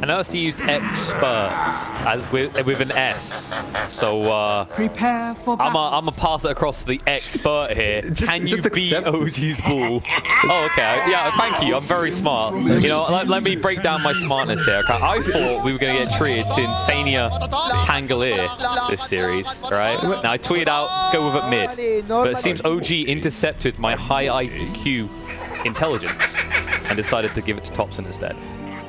I noticed he used experts as with an S. So Prepare for I'm battle. a pass it across to the expert here. Can you beat accept OG's ball? Oh, okay. Yeah, thank you. I'm very smart. You know, let me break down my smartness here. Okay? I thought we were going to get treated to Insania Pangolier this series, right? Now I tweeted out, go with it mid. But it seems OG intercepted my high IQ intelligence and decided to give it to Topson instead.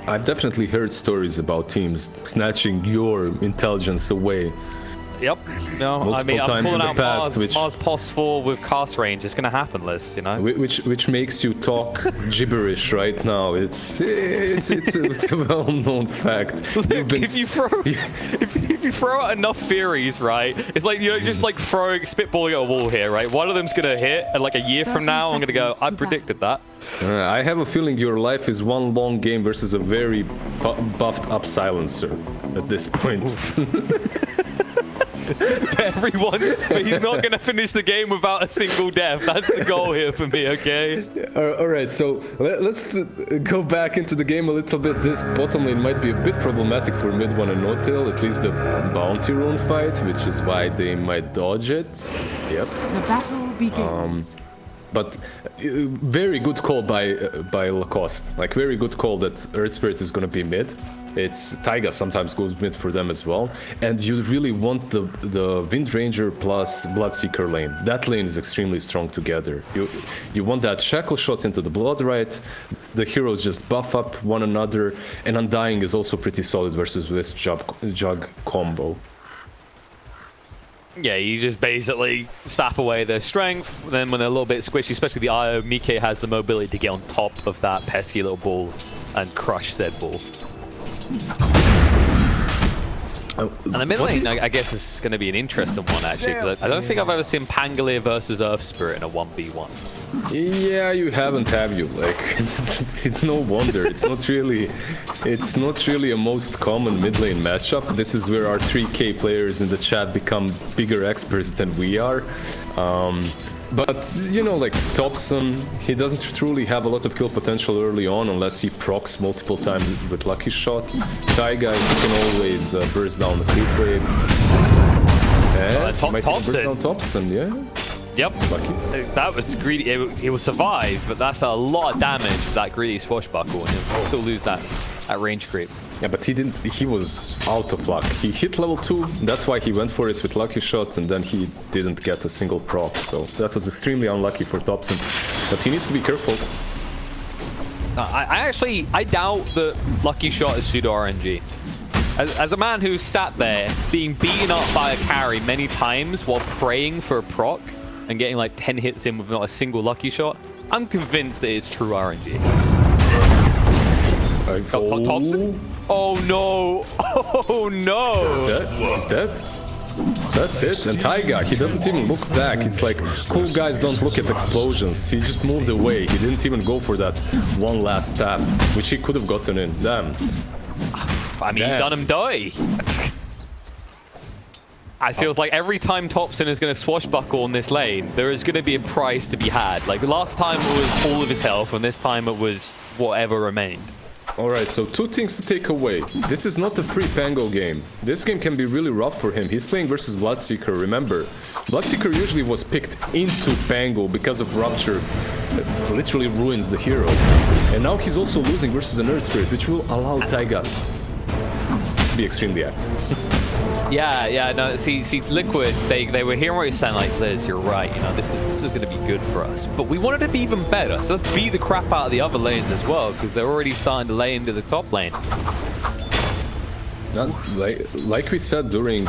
I've definitely heard stories about teams snatching your intelligence away. Yep. No, I mean, I'm pulling out Mars Pos 4 with cast range. It's going to happen, Liz, you know? Which makes you talk gibberish right now. It's a well-known fact. Look, if you throw out enough theories, right, it's like you're just like spitballing at a wall here, right? One of them's going to hit, and like a year from now, I'm going to go, I predicted that. I have a feeling your life is one long game versus a very buffed up silencer at this point. Everyone, but he's not going to finish the game without a single death. That's the goal here for me, okay? All right, so let's go back into the game a little bit. This bottom lane might be a bit problematic for mid one and no-tail, at least the bounty rune fight, which is why they might dodge it. Yep. The battle begins. But very good call by Lacoste. Like, very good call that Earth Spirit is going to be mid. It's Taiga sometimes goes mid for them as well. And you really want the Wind Ranger plus Bloodseeker lane. That lane is extremely strong together. You want that shackle shot into the blood right. The heroes just buff up one another. And Undying is also pretty solid versus Wisp Jug combo. Yeah, you just basically sap away their strength. Then when they're a little bit squishy, especially the IO, Mike has the mobility to get on top of that pesky little ball and crush said ball. And the mid lane, I guess, is going to be an interesting one, actually, because I don't think I've ever seen Pangolier versus Earth Spirit in a 1v1. Yeah, you haven't, have you? Like, no wonder. It's not really a most common mid lane matchup. This is where our 3K players in the chat become bigger experts than we are. But, you know, like, Topson, he doesn't truly have a lot of kill potential early on unless he procs multiple times with Lucky Shot. Taiga, he can always burst down the creep wave. And he might burst down Topson, yeah? Yep. Lucky. That was greedy. He will survive, but that's a lot of damage for that greedy swashbuckle, and he'll still lose that range creep. Yeah, but he was out of luck. He hit level 2, that's why he went for it with Lucky Shot, and then he didn't get a single proc, so that was extremely unlucky for Topson. But he needs to be careful. I doubt that Lucky Shot is pseudo RNG. As a man who's sat there being beaten up by a carry many times while praying for a proc and getting like 10 hits in with not a single Lucky Shot, I'm convinced that it's true RNG. Topson? Oh no! Oh no! He's dead? That's it. And Taiga, he doesn't even look back. It's like, cool guys don't look at explosions. He just moved away. He didn't even go for that one last tap, which he could have gotten in. Damn. I mean, done him die. I feels like every time Topson is going to swashbuckle on this lane, there is going to be a price to be had. Like, last time it was all of his health, and this time it was whatever remained. Alright, so two things to take away. This is not a free Pango game. This game can be really rough for him. He's playing versus Bloodseeker, remember. Bloodseeker usually was picked into Pango because of Rupture. It literally ruins the hero. And now he's also losing versus an Earth Spirit, which will allow Taiga to be extremely active. Yeah, no, see, Liquid, they were hearing what you're saying, like, Liz, you're right, you know, this is going to be good for us. But we wanted to be even better, so let's beat the crap out of the other lanes as well, because they're already starting to lay into the top lane. Like we said during,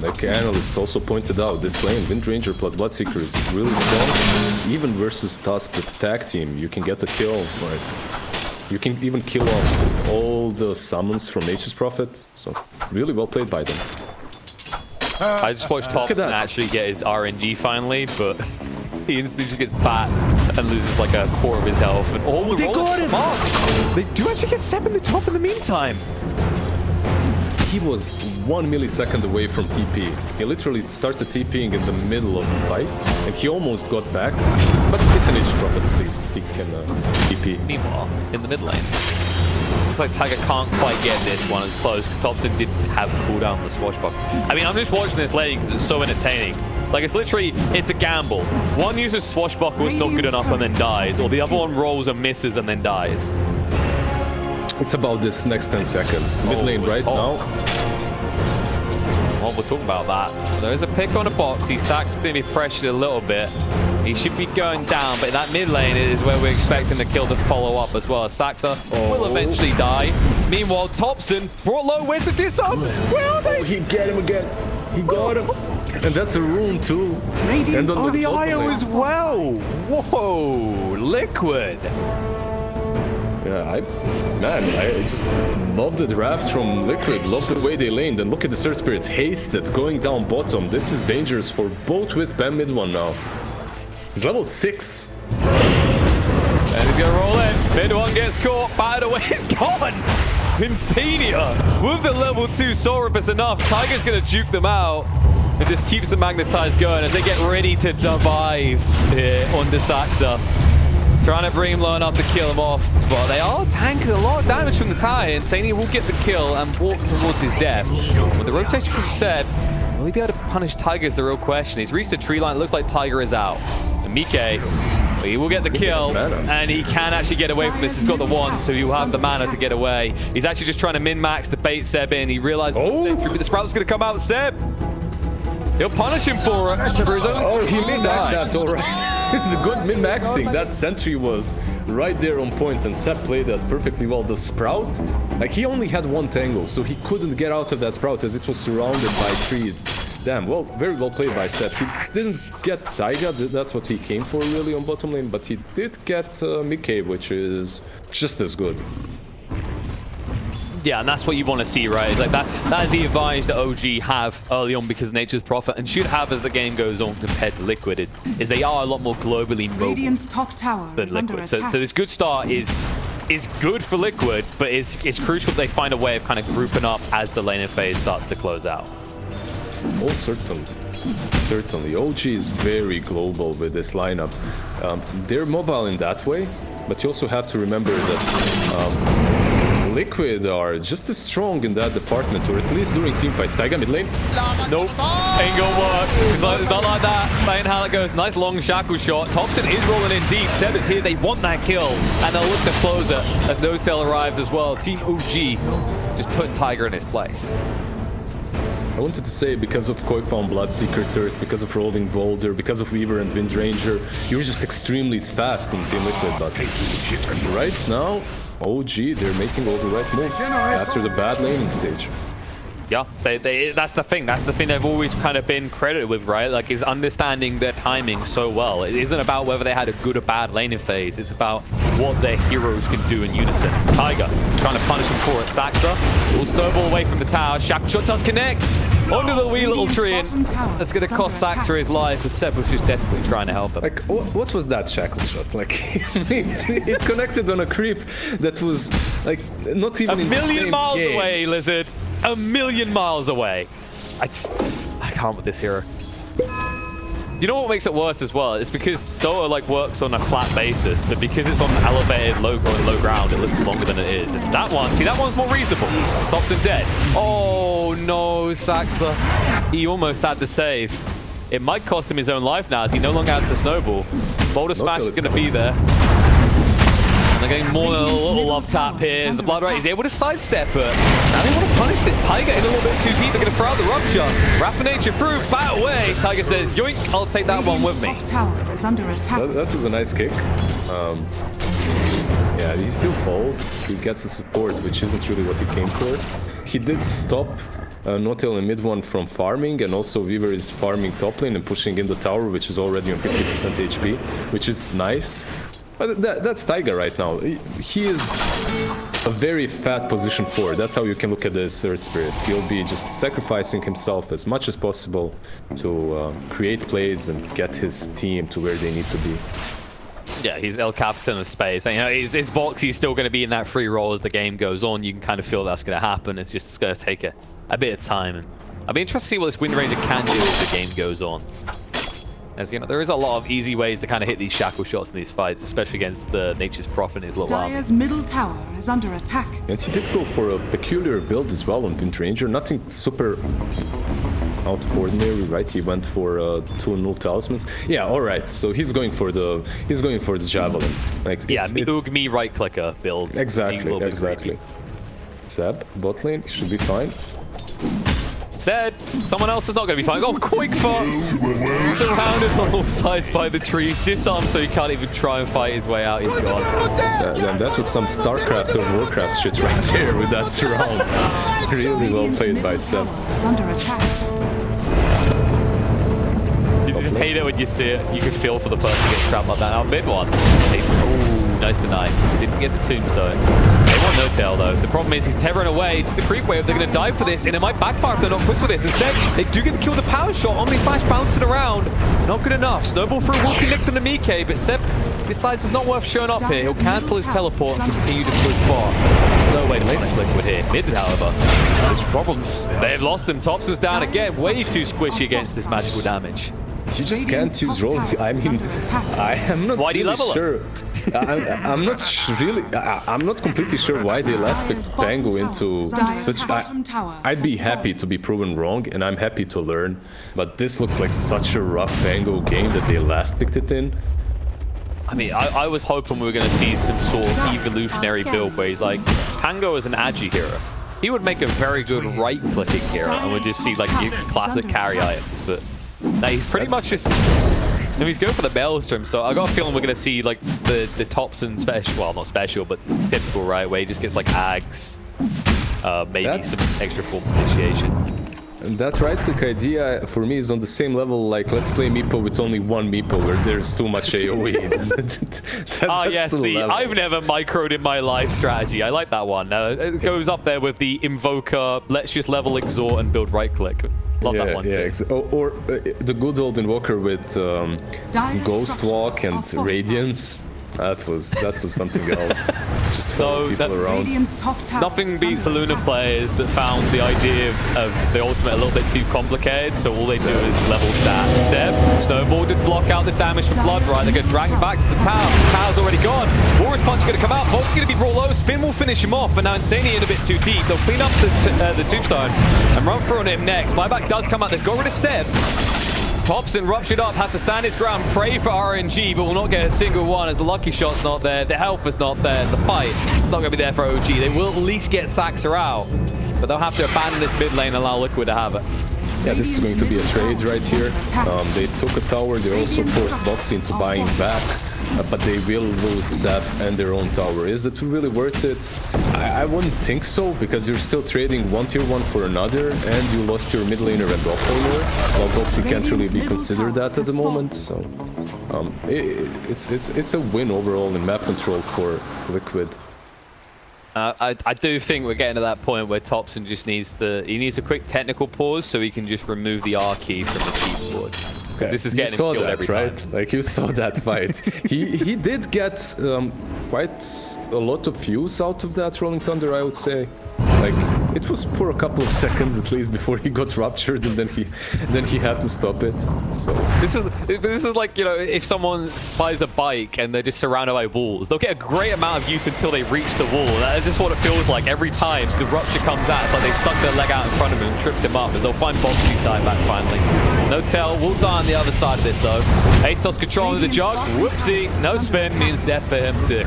like analysts also pointed out, this lane, Wind Ranger plus Bloodseeker is really strong. Even versus Tusk with tag team, you can get a kill, like, you can even kill off all the summons from Nature's Prophet, so really well played by them. I just watched Topson actually get his RNG finally, but he instantly just gets bat and loses like a quarter of his health. And oh, they got him! They do actually get Seb in the top in the meantime. He was 1 millisecond away from TP. He literally started TPing in the middle of the fight, and he almost got back. But it's an Nature's Prophet at least. He can TP. Meanwhile, in the mid lane, looks like Taiga can't quite get this one as close because Thompson did have cooldown on the swashbuckle. I mean, I'm just watching this lane because it's so entertaining. Like, it's literally, it's a gamble. One uses swashbuckle, it's not good enough and then dies, or the other one rolls and misses and then dies. It's about this next 10 seconds. Mid lane right now. Well, we'll talk about that. There is a pick on a box. Sax's going to be pressured a little bit. He should be going down, but that mid lane is where we're expecting the kill to follow up as well. Saxa will eventually die. Meanwhile, Thompson brought low. Where's the disarms? Where are they? He get him again. He got him. And that's a rune too. And oh, the IO as well. Whoa, Liquid. Yeah, I just love the drafts from Liquid. Love the way they laned. And look at the Surge Spirit hasted going down bottom. This is dangerous for both Wisp and mid one now. He's level 6. And he's gonna roll in. Mid one gets caught. By the way, he's gone. Insania with the level 2 Soul Rip is enough. Taiga's gonna juke them out. It just keeps the Magnetize going as they get ready to survive here under Saxa. Trying to bring him low enough to kill him off, but they are tanking a lot of damage from the tower. Insania will get the kill and walk towards his death. With the rotation from Seb, will he be able to punish Taiga is the real question. He's reached the tree line. It looks like Taiga is out. And Mike, he will get the kill, and he can actually get away from this. He's got the wand, so he will have the mana to get away. He's actually just trying to min-max the bait Seb in. He realizes the Sprout's going to come out. Seb, he'll punish him for it. Oh, he min-maxed that, all right. The good min-maxing. That sentry was right there on point, and Seb played that perfectly well. The Sprout, like, he only had one tangle, so he couldn't get out of that Sprout as it was surrounded by trees. Damn, well, very well played by Seb. He didn't get Taiga, that's what he came for really on bottom lane, but he did get Mike, which is just as good. Yeah, and that's what you want to see, right? It's like that is the advantage that OG have early on because Nature's Prophet, and should have as the game goes on compared to Liquid, is they are a lot more globally mobile Radiant's top tower than is under Liquid. So attack. this good start is good for Liquid, but it's crucial that they find a way of kind of grouping up as the laning phase starts to close out. Oh, certainly. Certainly. OG is very global with this lineup. They're mobile in that way, but you also have to remember that Liquid are just as strong in that department, or at least during teamfights. Taiga mid lane? Nope, ain't gonna work. It's not like that. That ain't how it goes. Nice long shackle shot. Thompson is rolling in deep. Seb is here. They want that kill, and they'll look to close it as No Cell arrives as well. Team OG just put Taiga in his place. I wanted to say, because of Koipan Bloodseeker Thirst, because of Rolling Boulder, because of Weaver and Windranger, you're just extremely fast in Team Liquid, but right now, OG, they're making all the right moves after the bad laning stage. Yeah, that's the thing. That's the thing they've always kind of been credited with, right? Like, is understanding their timing so well. It isn't about whether they had a good or bad laning phase. It's about what their heroes can do in unison. Taiga trying to punish him for it. Saxa will snowball away from the tower. Shackle shot does connect onto the wee little tree, and that's going to cost Saxa his life, as Seb was just desperately trying to help him. Like, what was that shackle shot? Like, it connected on a creep that was, like, not even a million miles away, Lizard. A million miles away. I can't with this hero. You know what makes it worse as well? It's because Dota like works on a flat basis, but because it's on elevated, low ground, it looks longer than it is. And that one, see, that one's more reasonable. Thompson dead. Oh no, Saxa. He almost had the save. It might cost him his own life now, as he no longer has the snowball. Boulder Smash is going to be there. And they're getting more than a little love tap here as the Blood Ray is able to sidestep it. Now they want to punish this. Taiga in a little bit too deep. They're going to throw out the rupture. Rapid Nature through, bat away. Taiga says, yoink, I'll take that one with me. That was a nice kick. Yeah, he still falls. He gets the support, which isn't really what he came for. He did stop Notel and mid one from farming, and also Weaver is farming top lane and pushing in the tower, which is already on 50% HP, which is nice. But that's Taiga right now. He is a very fat position forward. That's how you can look at the Surge Spirit. He'll be just sacrificing himself as much as possible to create plays and get his team to where they need to be. Yeah, he's El Capitan of space. And, you know, his box, he's still going to be in that free roll as the game goes on. You can kind of feel that's going to happen. It's just going to take a bit of time. And I'll be interested to see what this Windranger can do as the game goes on. As you know, there is a lot of easy ways to kind of hit these shackle shots in these fights, especially against the Nature's Prophet and his little army. Dire's middle tower is under attack. And he did go for a peculiar build as well on Wind Ranger. Nothing super out of ordinary, right? He went for 2 null talismans. Yeah, all right. So he's going for the javelin. Like Yeah, me right clicker build. Exactly. Seb, bot lane, should be fine. Dead. Someone else is not going to be fine. Oh, quick foot! Surrounded on all sides by the trees, disarmed so he can't even try and fight his way out. He's gone. That was some StarCraft or Warcraft shit right there with that surround. Really well played by Seb. Is under attack. You just hate it when you see it. You can feel for the person getting trapped like that. Now, mid one. Ooh, nice deny. Didn't get the tombstone. They want no tail though. The problem is he's tearing away to the creep wave. They're going to die for this, and it might backfire if they're not quick with this. Instead, they do get to kill the power shot. Omni Slash bouncing around. Not good enough. Snowball through will connect them to Mike, but Seb decides it's not worth showing up here. He'll cancel his teleport and continue to push far. There's no way to punish Liquid here. Mid, however, there's problems. They've lost him. Thompson's down again. Way too squishy against this magical damage. You just can't use roll. I mean, I am not really sure. I'm not completely sure why they last picked Pango into such. I'd be happy to be proven wrong, and I'm happy to learn. But this looks like such a rough Pango game that they last picked it in. I mean, I was hoping we were going to see some sort of evolutionary build where he's like, Pango is an agi hero. He would make a very good right-clicking hero, and we'd just see like your classic carry items, but. No, he's pretty much just... I mean, he's going for the Maelstrom, so I got a feeling we're going to see, like, the Thompson special... Well, not special, but typical, right? Where he just gets, like, Ags. Maybe some extra form initiation. And that right-click idea, for me, is on the same level, like, let's play Meepo with only one Meepo, where there's too much AoE. Yes, the I've never microed in my life strategy. I like that one. It goes up there with the Invoker, let's just level Exhort and build right-click. Love that one. Yeah, or the good old Invoker with Ghost Walk and Radiance. That was something else. Just follow people around. Nothing beats the Luna players that found the idea of the ultimate a little bit too complicated, so all they do is level stats. Seb, Snowball did block out the damage from Blood, right? They're going to drag him back to the tower. The tower's already gone. Warrior's Punch is going to come out. Volt's going to be brought low. Spin will finish him off, and now Insania in a bit too deep. They'll clean up the tombstone and run through on him next. Buyback does come out. They've got rid of Seb. Thompson ruptured up, has to stand his ground, pray for RNG, but will not get a single one as the lucky shot's not there, the health is not there, the fight not going to be there for OG. They will at least get Saxer out, but they'll have to abandon this mid lane and allow Liquid to have it. Yeah, this is going to be a trade right here. They took a tower, they also forced Box into buying back, but they will lose Seb and their own tower. Is it really worth it? I wouldn't think so, because you're still trading one tier 1 for another, and you lost your mid laner and top laner, while Boxy can't really be considered that at the moment, so it's a win overall in map control for Liquid. I do think we're getting to that point where Thompson just needs a quick technical pause so he can just remove the R key from the keyboard. Because this is getting him killed every time. Right? Like, you saw that fight. he did get quite a lot of use out of that Rolling Thunder, I would say. Like, it was for a couple of seconds at least before he got ruptured, and then he had to stop it. So this is like, you know, if someone buys a bike and they're just surrounded by walls, they'll get a great amount of use until they reach the wall. That's just what it feels like every time the rupture comes out. It's like they stuck their leg out in front of him and tripped him up, as they'll find Boxy die back finally. No tail will die on the other side of this though. Atos controlling the jug. Whoopsie, no spin means death for him too.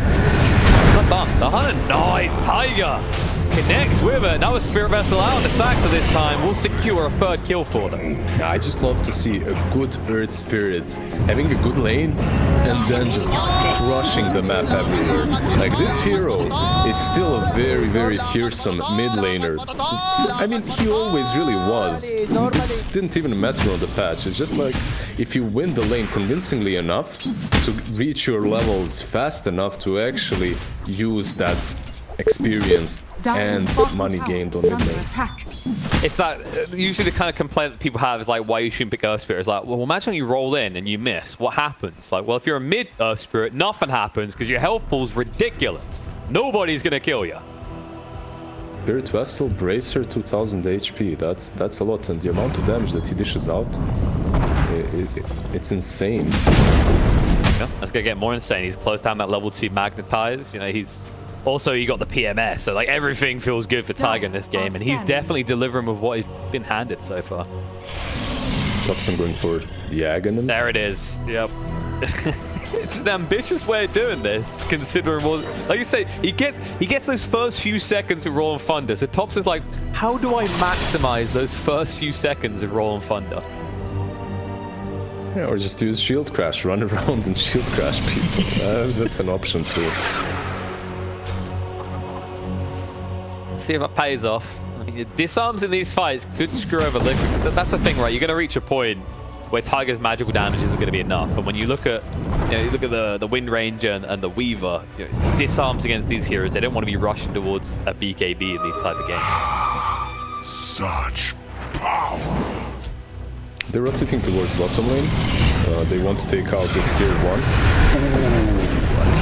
Not done. The Hunter, nice Taiga. Connects with it. Now a Spirit Vessel out. The Saxer this time will secure a third kill for them. Yeah, I just love to see a good Earth Spirit having a good lane and then just crushing the map everywhere. Like, this hero is still a very, very fearsome mid laner. I mean, he always really was. It didn't even matter on the patch. It's just like, if you win the lane convincingly enough to reach your levels fast enough to actually use that experience and money gained on mid lane. It's that usually the kind of complaint that people have is like, why you shouldn't pick Earth Spirit. It's like, well, imagine you roll in and you miss. What happens? Like, well, if you're a mid Earth Spirit, nothing happens because your health pool's ridiculous. Nobody's gonna kill you. Spirit Vessel, Bracer, 2000 HP. That's a lot, and the amount of damage that he dishes out it's insane. Yeah, that's gonna get more insane. He's close down that level 2 magnetize. You know, he's also, you got the PMS, so like everything feels good for Taiga in this game, and he's definitely delivering with what he's been handed so far. Topson going for the Aghanim. There it is. Yep. It's an ambitious way of doing this, considering what, like you say, he gets those first few seconds of Roll and Thunder. So Topson's like, how do I maximize those first few seconds of Roll and Thunder? Yeah, or just use shield crash, run around and shield crash people. That's an option too. Let's see if it pays off. I mean, disarms in these fights could screw over Liquid. That's the thing, right? You're going to reach a point where Taiga's magical damage isn't going to be enough. And when you look at, the Wind Ranger and the Weaver, disarms against these heroes, they don't want to be rushing towards a BKB in these type of games. Such power. They're rotating towards bottom lane. They want to take out this tier 1.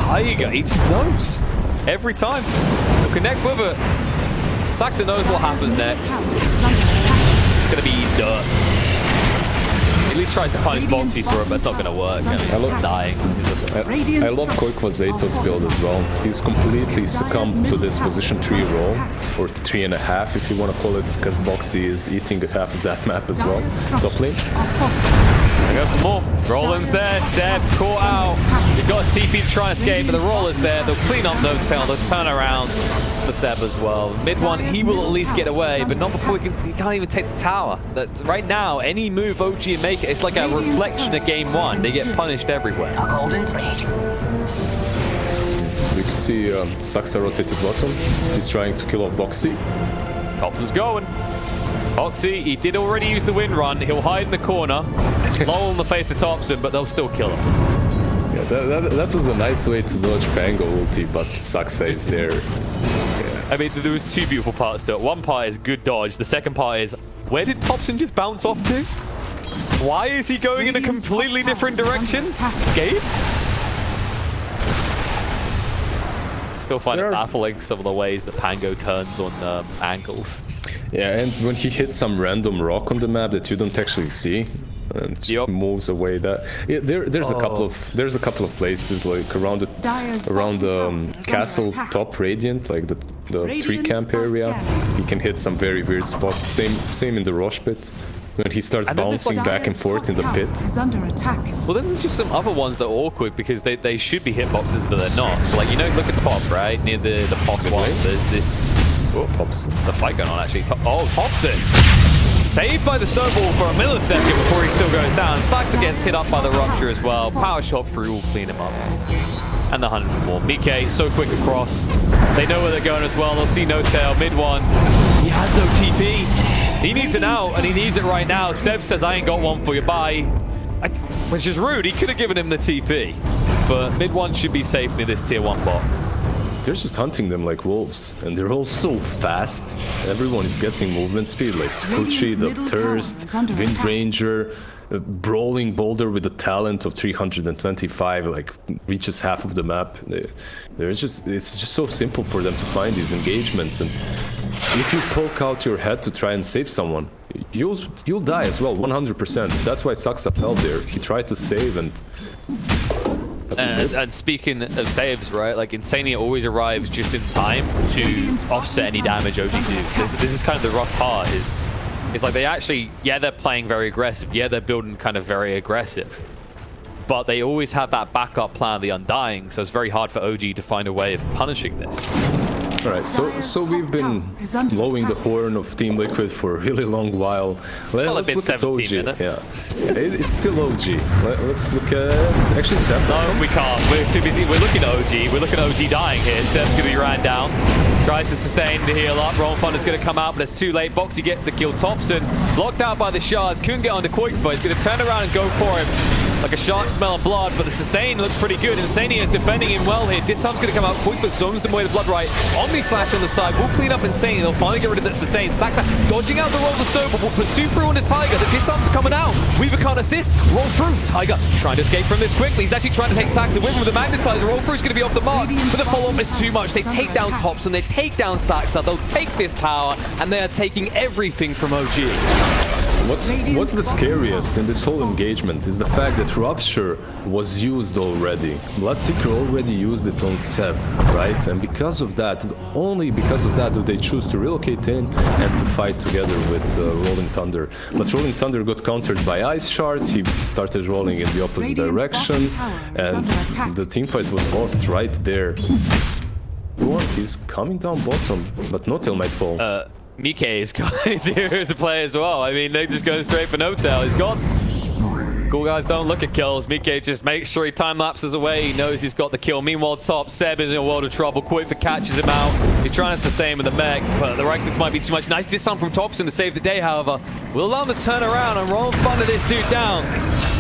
Taiga, he just knows. Every time. He'll connect with it. Saxa knows what happens next. It's going to be dirt. At least tries to punish Boxy for it, but it's not going to work. I mean, dying. I love Koikwa Zeto's build as well. He's completely succumbed to this position 3 roll, or 3.5 if you want to call it, because Boxy is eating half of that map as well. Top lane. I go for more. Roland's there. Seb caught out. He's got a TP to try and escape, but the Roller's there. They'll clean up no tail. They'll turn around for Seb as well. Mid one, he will at least get away, but not before he can't even take the tower. Right now, any move OG make it's like a reflection of game 1. They get punished everywhere. A golden thread. We could see Saxa rotated bottom. He's trying to kill off Boxy. Topson's going. Boxy, he did already use the wind run. He'll hide in the corner. Low on the face of Topson, but they'll still kill him. Yeah, that was a nice way to dodge Pango ulti, but Saxa is there. Yeah. I mean, there was 2 beautiful parts to it. One part is good dodge. The second part is, where did Topson just bounce off to? Why is he going in a completely different direction? Gabe? Still find it baffling some of the ways that Pango turns on angles. Yeah, and when he hits some random rock on the map that you don't actually see, and just moves away that. Yeah, there's a couple of places like around the castle top radiant, like the tree camp area. He can hit some very weird spots. Same in the Rosh pit. When he starts bouncing back and forth in the pit. Well, then there's just some other ones that are awkward because they should be hitboxes, but they're not. So, like, look at the top, right? Near the POS one. There's this... Oh, Topson. The fight going on, actually. Oh, Topson! Saved by the snowball for a millisecond before he still goes down. Saxa gets hit up by the rupture as well. Power shot through will clean him up. And the 100 for more. BK, so quick across. They know where they're going as well. They'll see no tail. Mid one. He has no TP. He needs an out, and he needs it right now. Seb says, I ain't got one for you, bye. Which is rude. He could have given him the TP. But mid one should be safe near this tier 1 bot. They're just hunting them like wolves, and they're all so fast. Everyone is getting movement speed, like Scorchy, the Thirst, Wind Ranger, Brawling Boulder with a talent of 325, like reaches half of the map. It's just so simple for them to find these engagements, and if you poke out your head to try and save someone, you'll die as well, 100%. That's why Saxa fell there. He tried to save and speaking of saves, right, like Insania always arrives just in time to offset any damage OG do. This is kind of the rough part, is like they actually, yeah, they're playing very aggressive, yeah, they're building kind of very aggressive, but they always have that backup plan, the Undying, so it's very hard for OG to find a way of punishing this. Alright, so we've been blowing the horn of Team Liquid for a really long while. Let's look at OG. Yeah, it's still OG. Let's look at... It's actually Seb. No, we can't. We're too busy. We're looking at OG. We're looking at OG dying here. Seb's going to be ran down. Tries to sustain the heal up. Roll Thunder's going to come out, but it's too late. Boxy gets the kill. Topson blocked out by the shards. Couldn't get onto Koikwa. He's going to turn around and go for him. Like a shark smell of blood, but the sustain looks pretty good. Insania is defending him well here. Disarm's going to come out. Koikwa zones him away to blood right. Omni Slash on the side. We'll clean up Insania. They'll finally get rid of that sustain. Saxa dodging out the roll of the stone, but will pursue through onto Taiga. The disarms are coming out. Weaver can't assist. Roll through. Taiga trying to escape from this quickly. He's actually trying to take Saxa with him with the magnetizer. Roll through is going to be off the mark, but the follow-up is too much. They take down Topson. They take down Saxa. They'll take this tower, and they are taking everything from OG. What's the scariest in this whole engagement is the fact that Rupture was used already. Bloodseeker already used it on Seb, right? And because of that, only because of that do they choose to relocate in and to fight together with Rolling Thunder. But Rolling Thunder got countered by Ice Shards, he started rolling in the opposite direction, and the teamfight was lost right there. He's coming down bottom, but no tail might fall. Mike is here to play as well. I mean, they just go straight for no tail. He's gone. Cool guys don't look at kills. Mike just makes sure he time lapses away. He knows he's got the kill. Meanwhile, top Seb is in a world of trouble. Quickfor catches him out. He's trying to sustain with the mech, but the right clicks might be too much. Nice disarm from Thompson to save the day, however. Will allow him to turn around and roll thunder this dude down.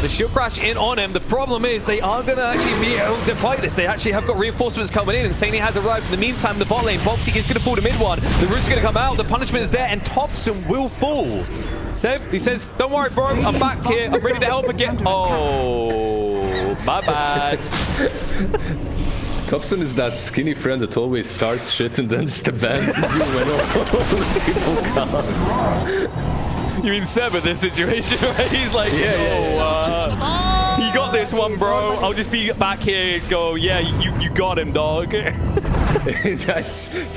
The shield crash in on him. The problem is they are going to actually be able to fight this. They actually have got reinforcements coming in, and Saini has arrived. In the meantime, the bot lane, Boxy is going to fall to mid one. The root's going to come out. The punishment is there, and Thompson will fall. Seb, he says, don't worry, bro. I'm back here. I'm ready to help again. Oh, my bad. Thompson is that skinny friend that always starts shit and then just abandons you when all people come. You mean Seb in this situation, right? He's like, you got this one, bro. I'll just be back here and go, yeah, you got him, dog. He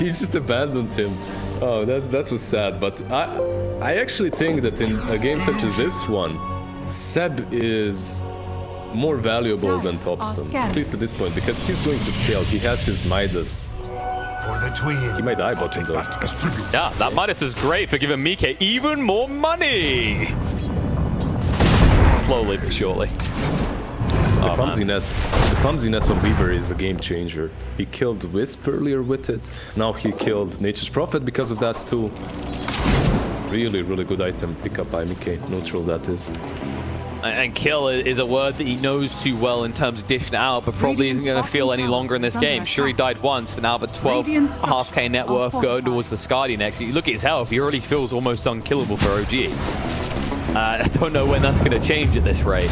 just abandoned him. Oh, that was sad. But I actually think that in a game such as this one, Seb is more valuable than Thompson, at least at this point, because he's going to scale. He has his Midas. He might die bottom though. Yeah, that Midas is great for giving Mike even more money. Slowly but surely. The clumsy net on Weaver is a game changer. He killed Wisp earlier with it. Now he killed Nature's Prophet because of that too. Really, really good item pick up by Mike. Neutral that is. And kill is a word that he knows too well in terms of dishing out, but probably isn't going to feel any longer in this game. Sure, he died once, but now the 12.5k net worth going towards the Skadi next. You look at his health, he already feels almost unkillable for OG. I don't know when that's going to change at this rate.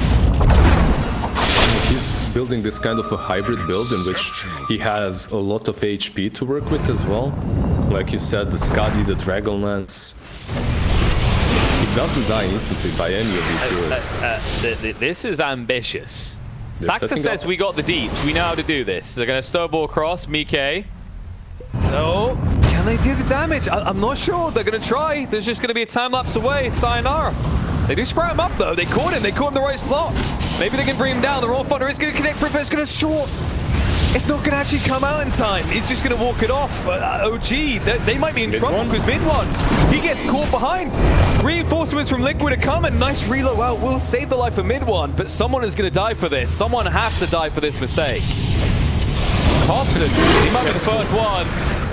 He's building this kind of a hybrid build in which he has a lot of HP to work with as well. Like you said, the Skadi, the Dragonlance. He doesn't die instantly by any of these heroes. This is ambitious. Sakta says we got the deeps. We know how to do this. They're going to snowball across. Mike. Oh, can they do the damage? I'm not sure. They're going to try. There's just going to be a time lapse away. Sayonara. They do sprout him up though. They caught him. They caught him in the right spot. Maybe they can bring him down. The Raw Thunder is going to connect, but it's going to short. It's not going to actually come out in time. It's just going to walk it off. OG, they might be in trouble because mid one, he gets caught behind. Reinforcements from Liquid are coming. Nice reload out will save the life of mid one, but someone is going to die for this. Someone has to die for this mistake. Thompson, he might be the first one.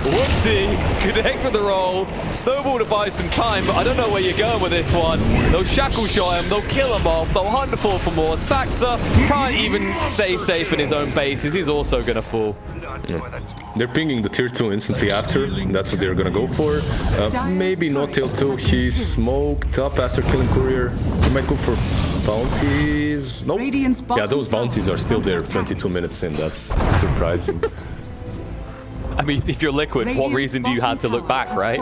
Whoopsie, connect with the roll. Snowball to buy some time, but I don't know where you're going with this one. They'll shackle shot him, they'll kill him off, they'll hunt to fall for more. Saxa can't even stay safe in his own bases, he's also gonna fall. Yeah. They're pinging the tier 2 instantly after, that's what they're gonna go for. Maybe not tier 2, he smoked up after killing Courier. He might go for bounties. Nope. Yeah, those bounties are still there 22 minutes in, that's surprising. I mean, if you're Liquid, what reason do you have to look back, right?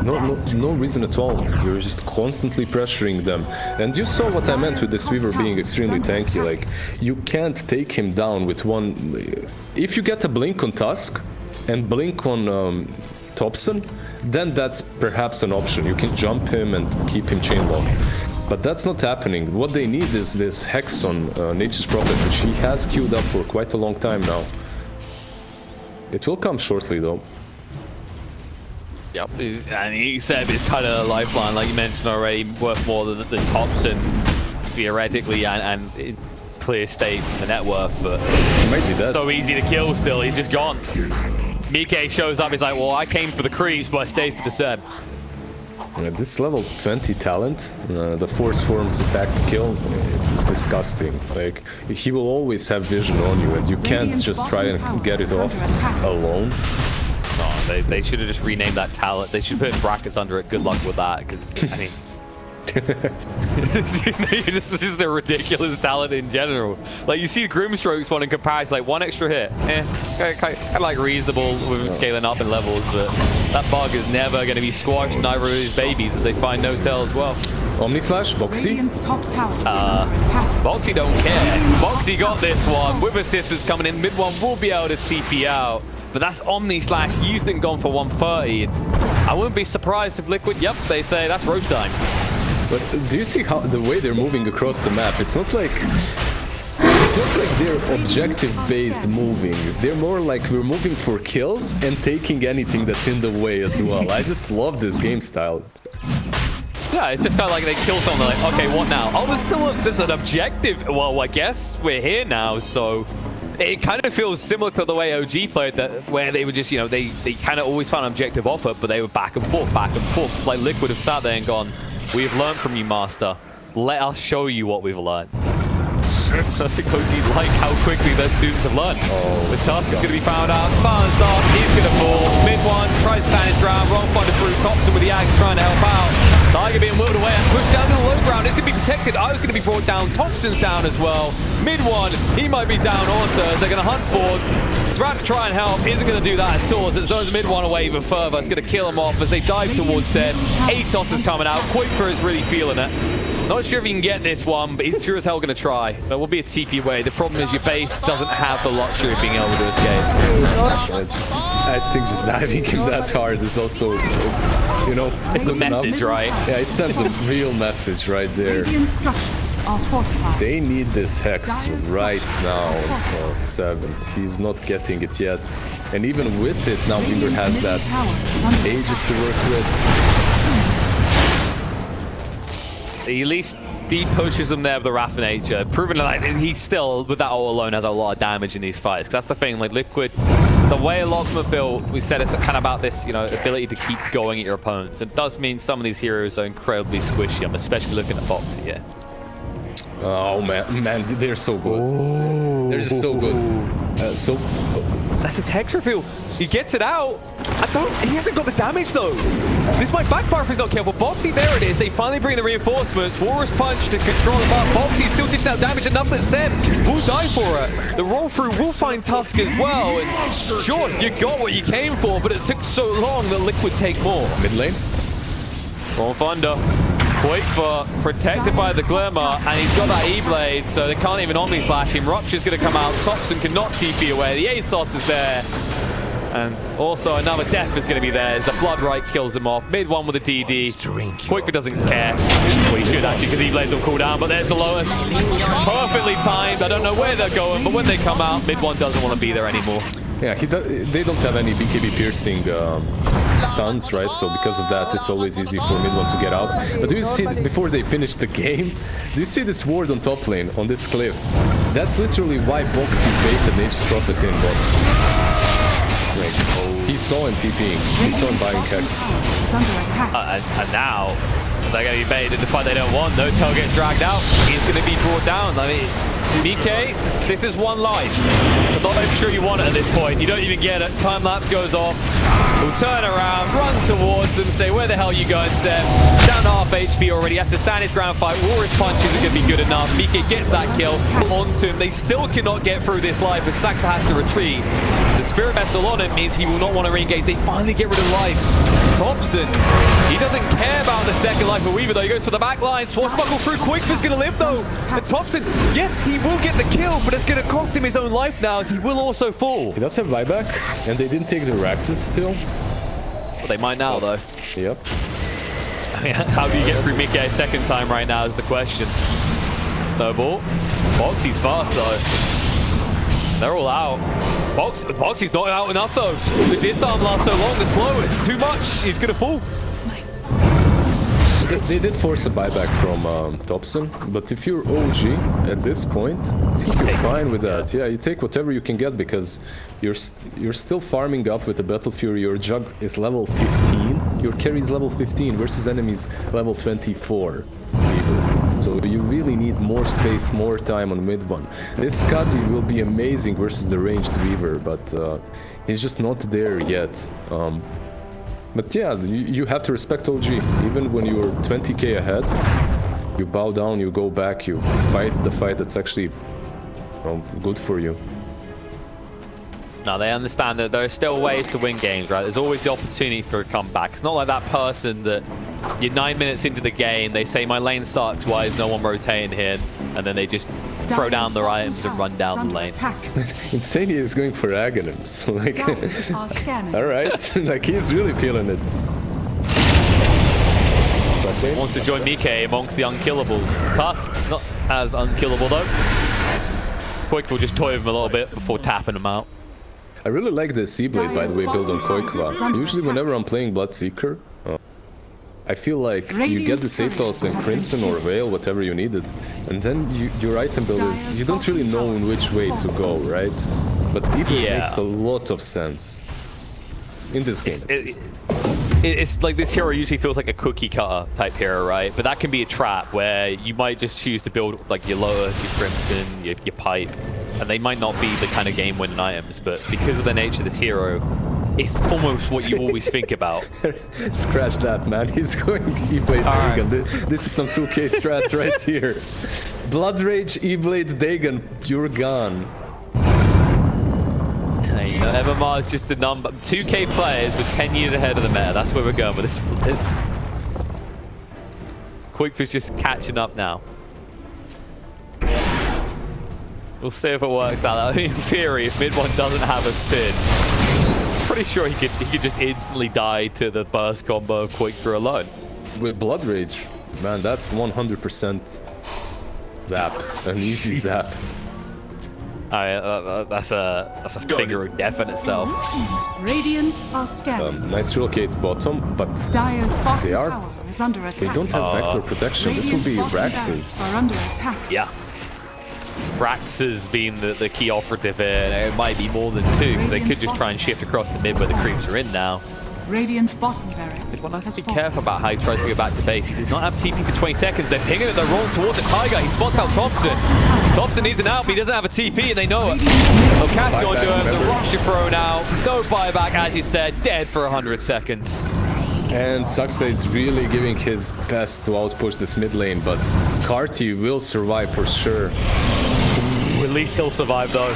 No reason at all. You're just constantly pressuring them. And you saw what I meant with this Weaver being extremely tanky. Like, you can't take him down with one... If you get a blink on Tusk and blink on Thompson, then that's perhaps an option. You can jump him and keep him chain locked. But that's not happening. What they need is this Hex on Nature's Prophet, which he has queued up for quite a long time now. It will come shortly, though. Yep, and he said it's kind of a lifeline, like you mentioned already, worth more than Thompson, theoretically, and in clear state from the net worth, but he might be dead. So easy to kill still, he's just gone. Mike shows up, he's like, well, I came for the creeps, but I stayed for the Seb. At this level 20 talent, the Force Forms attack to kill, it's disgusting. Like, he will always have vision on you, and you can't just try and get it off alone. No, they should have just renamed that talent. They should put brackets under it. Good luck with that, because, I mean... This is just a ridiculous talent in general. Like, you see Grimstroke's one in comparison, like, one extra hit. Kind of like reasonable with him scaling up in levels, but that bug is never going to be squashed, neither of his babies, as they find no tail as well. Omni Slash, Boxy. Radiant's top tower is under attack. Boxy don't care. Boxy got this one. With assistance coming in, mid one will be able to TP out. But that's Omni Slash used and gone for 130. I wouldn't be surprised if Liquid, yep, they say that's roach time. But do you see how the way they're moving across the map? It's not like they're objective-based moving. They're more like we're moving for kills and taking anything that's in the way as well. I just love this game style. Yeah, it's just kind of like they kill someone, like, okay, what now? Oh, there's an objective. Well, I guess we're here now, so it kind of feels similar to the way OG played, that where they were just, you know, they kind of always found an objective offer, but they were back and forth, back and forth. It's like Liquid have sat there and gone, we've learned from you, Master. Let us show you what we've learned. I think OG's like how quickly their students have learned. The task is going to be found out. Silence Dart, he's going to fall. Mid one, tries to stand his ground. Wrong fighter through. Thompson with the axe trying to help out. Taiga being whirled away and pushed down to the low ground. It's going to be protected. I was going to be brought down. Thompson's down as well. Mid one, he might be down also as they're going to hunt forward. It's about to try and help. Isn't going to do that at all as it zones mid one away even further. It's going to kill him off as they dive towards Zed. Atos is coming out. Quaker is really feeling it. Not sure if he can get this one, but he's sure as hell going to try. There will be a TP way. The problem is your base doesn't have the luxury of being able to escape. I think just diving him that hard is also, you know, It's the message, right? Yeah, it sends a real message right there. Radiant structures are fortified. They need this Hex right now. 7. He's not getting it yet. And even with it, now Weaver has that ages to work with. He at least depushes him there with the Raffinator, proving that he's still, with that all alone, has a lot of damage in these fights. 'Cause that's the thing, like Liquid, the way a lot of them are built, we said it's kind of about this, you know, ability to keep going at your opponents. It does mean some of these heroes are incredibly squishy. I'm especially looking at Boxy here. Oh man, they're so good. Ooh. They're just so good. That's his Hex reveal. He gets it out. He hasn't got the damage though. This might backfire if he's not careful. Boxy, there it is. They finally bring the reinforcements. Walrus Punch to control the bar. Boxy still dishing out damage enough that Zed will die for it. The roll through will find Tusk as well. And sure, you got what you came for, but it took so long that Liquid take more. Mid lane. Roll Thunder. Quake for protected by the Glimmer, and he's got that E-Blade, so they can't even Omni Slash him. Rupture's going to come out. Thompson cannot TP away. The Atos is there. And also another death is going to be there as the Blood Right kills him off. Mid one with a DD. Quaker doesn't care. Well, he should actually, because E-Blades will cool down, but there's the lowest. Perfectly timed. I don't know where they're going, but when they come out, mid one doesn't want to be there anymore. Yeah, they don't have any BKB piercing stuns, right? So because of that, it's always easy for mid one to get out. But do you see, before they finish the game, do you see this ward on top lane, on this cliff? That's literally why Boxy baited Nature's Prophet in, but he saw him TPing, he saw him buying Hex. Is under attack. And now, they're going to be baited in the fight they don't want. No tail gets dragged out. He's going to be brought down. I mean, BK, this is one life. I'm not even sure you want it at this point. You don't even get it. Time lapse goes off. We'll turn around, run towards them, say, where the hell are you going, Seth? Down to half HP already. Has to stand his ground fight. Walrus Punch isn't going to be good enough. BK gets that kill onto him. They still cannot get through this life as Saxa has to retreat. The Spirit Vessel on him means he will not want to re-engage. They finally get rid of life. Thompson, he doesn't care about the second life of Weaver though. He goes for the back line. Swashbuckle through. Quick's going to live though. And Thompson, yes, he will get the kill, but it's going to cost him his own life now as he will also fall. He does have buyback, and they didn't take the Raxus still. Well, they might now though. Yep. How do you get through Mickey a second time right now is the question. Snowball. Boxy's fast though. They're all out. Boxy's not out enough though. The disarm lasts so long, the slow is too much. He's gonna fall. They did force a buyback from Thompson, but if you're OG at this point, I think you're fine with that. Yeah, you take whatever you can get because you're still farming up with the Battle Fury. Your Jug is level 15, your carry is level 15 versus enemies level 24. So you really need more space, more time on mid one. This Scotty will be amazing versus the ranged Weaver, but he's just not there yet. But yeah, you have to respect OG. Even when you're 20k ahead, you bow down, you go back, you fight the fight that's actually, well, good for you. No, they understand that there are still ways to win games, right? There's always the opportunity for a comeback. It's not like that person that you're 9 minutes into the game, they say my lane sucks, why is no one rotating here? And then they just throw down their items and run down the lane. Insania is going for Aghanims. Like, alright, like he's really feeling it. Wants to join Mike amongst the unkillables. Tusk, not as unkillable though. Quick will just toy with him a little bit before tapping him out. I really like the C-Blade, by the way, built on Koikla. Usually whenever I'm playing Bloodseeker, I feel like you get the Atos and Crimson or Veil, whatever you needed, and then your item build is, you don't really know in which way to go, right? But E-Blade makes a lot of sense in this game. It's like this hero usually feels like a cookie cutter type hero, right? But that can be a trap where you might just choose to build like your Lotus, your Crimson, your Pipe, and they might not be the kind of game-winning items, but because of the nature of this hero, it's almost what you always think about. Scratch that, man. He's going E-Blade Dagon. Right. This is some 2K strats right here. Blood Rage, E-Blade Dagon, you're gone. You know, MMR is just a number. 2K players with 10 years ahead of the meta. That's where we're going with this. Quick's just catching up now. We'll see if it works out. In theory, if mid one doesn't have a spin, pretty sure he could just instantly die to the burst combo of Quick through alone. With Blood Rage, man, that's 100% zap, an easy zap. That's a finger of death in itself. Radiant are scanning. Nice relocate bottom, but Dire's bottom tower is under attack. They don't have vector protection. This will be Rax's. Are under attack. Yeah. Rax has been the key operative here. It might be more than two, because they could just try and shift across the mid where the creeps are in now. Radiant's bottom barracks. One has to be careful about how he tries to go back to base. He did not have TP for 20 seconds. They're pinging it, they're rolling towards it. Taiga, he spots out Thompson. Thompson needs an out, but he doesn't have a TP, and they know it. They'll catch on to him. The rupture thrown out. No buyback, as you said. Dead for 100 seconds. And Saxa is really giving his best to outpush this mid lane, but Carty will survive for sure. At least he'll survive though.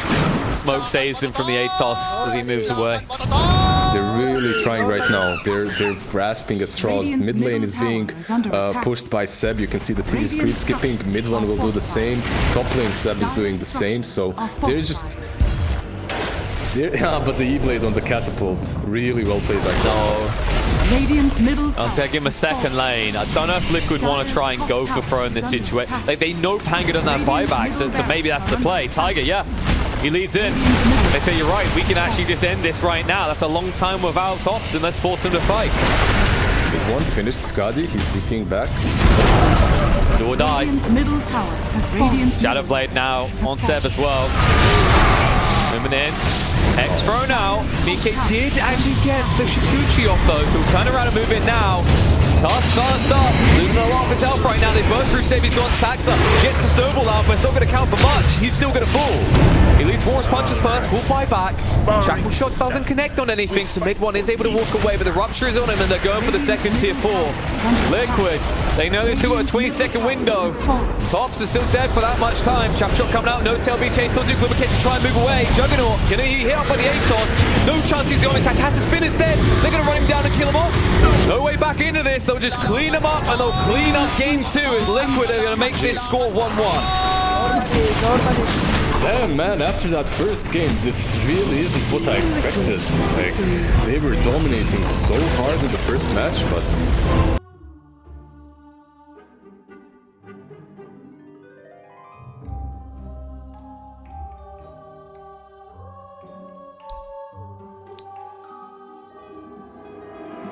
Smoke saves him from the Atos as he moves away. They're really trying right now. They're grasping at straws. Mid lane is being pushed by Seb. You can see the team is creep skipping. Mid one will do the same. Top lane Seb is doing the same. So they're just... Yeah, but the E-Blade on the catapult. Really well played by Seb. Radiant's middle tower. I'll give him a second lane. I don't know if Liquid want to try and go for throw in this situation. Like, they know Panga doesn't have buyback, so maybe that's the play. Taiga, yeah, he leads in. They say, you're right, we can actually just end this right now. That's a long time without tops, and let's force him to fight. Big one finished Skadi, he's leaking back. Do or die. Middle tower has Radiant's Shadow Blade now on Seb as well. Moving in. X thrown out. Mike did actually get the Shikuchi off though, so we'll turn around and move in now. Tusk first up, losing a lot of his health right now. They burst through save, he's gone. Saxa gets the snowball out, but it's not going to count for much. He's still going to fall. He leaves Force Punches first, will buy back. Shackle Shot doesn't connect on anything, so mid one is able to walk away, but the Rupture is on him and they're going for the second tier 4. Liquid, they know they've still got a 20-second window. Tops are still dead for that much time. Shackle Shot coming out, no tail being chased, don't do Glimmercade to try and move away. Juggernaut, can he hit up by the Atos? No chance he's the only side, has to spin instead. They're going to run him down and kill him off. No way back into this, they'll just clean him up and they'll clean up game 2 as Liquid are going to make this score 1-1. Damn, man, after that first game, this really isn't what I expected. Like, they were dominating so hard in the first match, but